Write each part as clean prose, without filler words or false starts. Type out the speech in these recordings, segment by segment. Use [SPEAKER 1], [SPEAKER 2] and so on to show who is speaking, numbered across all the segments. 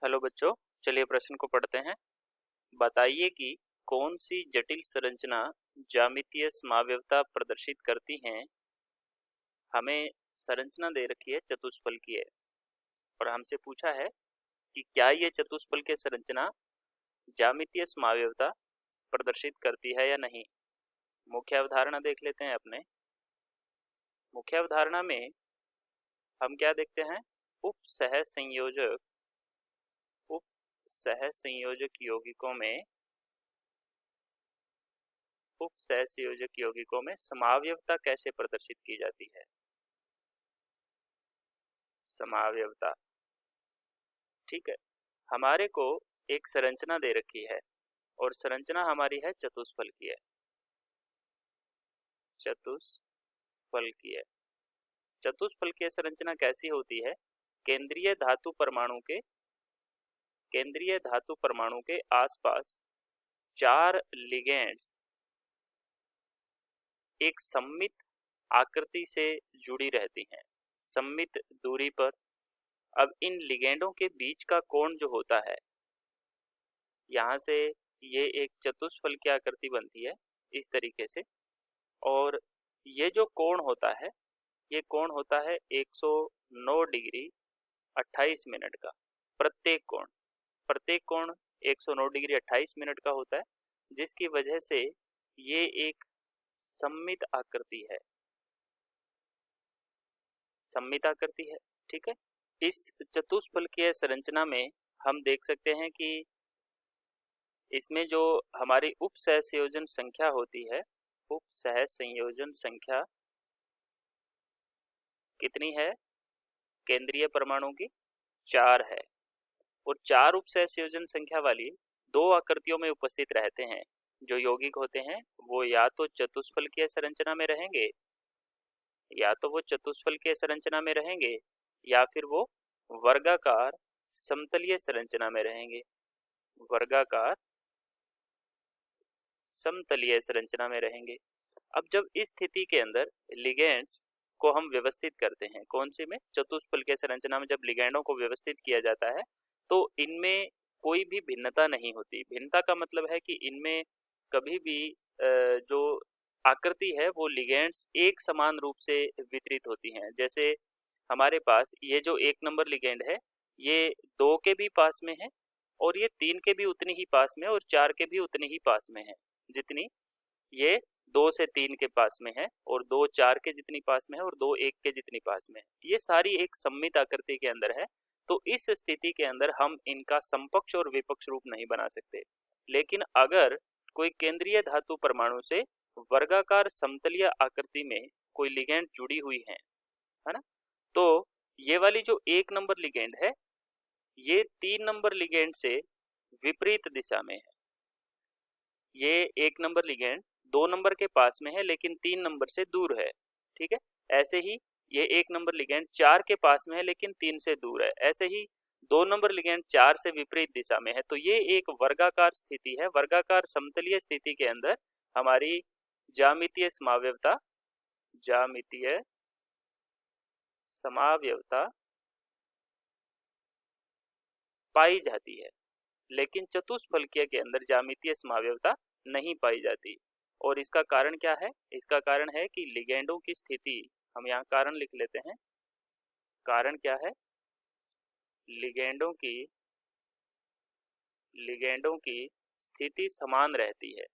[SPEAKER 1] Hello बच्चों, चलिए प्रश्न को पढ़ते हैं। बताइए कि कौन सी जटिल संरचना ज्यामितीय समावयवता प्रदर्शित करती हैं। हमें संरचना दे रखी है चतुष्फलकीय और हमसे पूछा है कि क्या ये चतुष्फलकीय संरचना ज्यामितीय समावयवता प्रदर्शित करती है या नहीं। मुख्य अवधारणा देख लेते हैं अपने। मुख्य अवधारणा में हम क्या देखते हैं, उप सह संयोजक यौगिकों में समावयवता कैसे प्रदर्शित की जाती है। समावयवता, ठीक है। हमारे को एक संरचना दे रखी है और संरचना हमारी है चतुष्फलकीय। चतुष्फलकीय संरचना कैसी होती है। केंद्रीय धातु परमाणु के आसपास 4 लिगेंड्स एक सममित आकृति से जुड़ी रहती हैं, सममित दूरी पर। अब इन लिगेंडों के बीच का कोण जो होता है, यहाँ से ये एक चतुष्फलकीय आकृति बनती है इस तरीके से। और ये जो कोण होता है, ये कोण होता है 109 डिग्री 28 मिनट का। प्रत्येक कोण 109 डिग्री 28 मिनट का होता है, जिसकी वजह से ये एक सममित आकृति है। ठीक है। इस चतुष्फलकीय संरचना में हम देख सकते हैं कि इसमें जो हमारी उप सहसंयोजन संख्या होती है, उप सहसंयोजन संख्या कितनी है। केंद्रीय परमाणु की 4 है और 4 उप सहसंयोजन संख्या वाली 2 आकृतियों में उपस्थित रहते हैं। जो यौगिक होते हैं वो या तो चतुष्फलकीय संरचना में रहेंगे, या फिर वो वर्गाकार समतलीय संरचना में रहेंगे। अब जब इस स्थिति के अंदर लिगेंड्स को हम व्यवस्थित करते हैं, कौन से में, चतुष्फलकीय संरचना में, जब लिगेंडों को व्यवस्थित किया जाता है तो इनमें कोई भी भिन्नता नहीं होती। भिन्नता का मतलब है कि इनमें कभी भी जो आकृति है वो लिगेंड्स एक समान रूप से वितरित होती हैं। जैसे हमारे पास ये जो 1 नंबर लिगेंड है, ये 2 के भी पास में है और ये 3 के भी उतनी ही पास में और 4 के भी उतनी ही पास में है जितनी ये 2 से 3 के पास में है, और 2 4 के जितनी पास में है और 2 1 के जितनी पास में है। ये सारी एक सममित आकृति के अंदर है। तो इस स्थिति के अंदर हम इनका समपक्ष और विपक्ष रूप नहीं बना सकते। लेकिन अगर कोई केंद्रीय धातु परमाणु से वर्गाकार समतलीय आकृति में कोई लिगेंड जुड़ी हुई है ना, तो ये वाली जो 1 नंबर लिगेंड है, ये 3 नंबर लिगेंड से विपरीत दिशा में है। ये 1 नंबर लिगेंड 2 नंबर के पास में है लेकिन 3 नंबर से दूर है। ठीक है। ऐसे ही ये 1 नंबर लिगेंड 4 के पास में है लेकिन 3 से दूर है। ऐसे ही 2 नंबर लिगेंड 4 से विपरीत दिशा में है। तो ये एक वर्गाकार स्थिति है। वर्गाकार समतलीय स्थिति के अंदर हमारी ज्यामितीय समावयवता पाई जाती है, लेकिन चतुष्फलकीय के अंदर ज्यामितीय समावयवता नहीं पाई जाती। और इसका कारण क्या है। इसका कारण है कि लिगेंडों की स्थिति, हम यहाँ कारण लिख लेते हैं। कारण क्या है, लिगेंडों की स्थिति समान रहती है,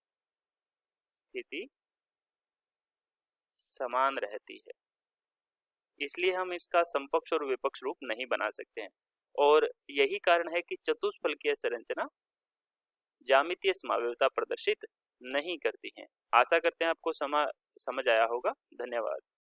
[SPEAKER 1] इसलिए हम इसका समपक्ष और विपक्ष रूप नहीं बना सकते हैं। और यही कारण है कि चतुष्फलकीय संरचना ज्यामितीय समावयवता प्रदर्शित नहीं करती हैं। आशा करते हैं आपको समझ आया होगा। धन्यवाद।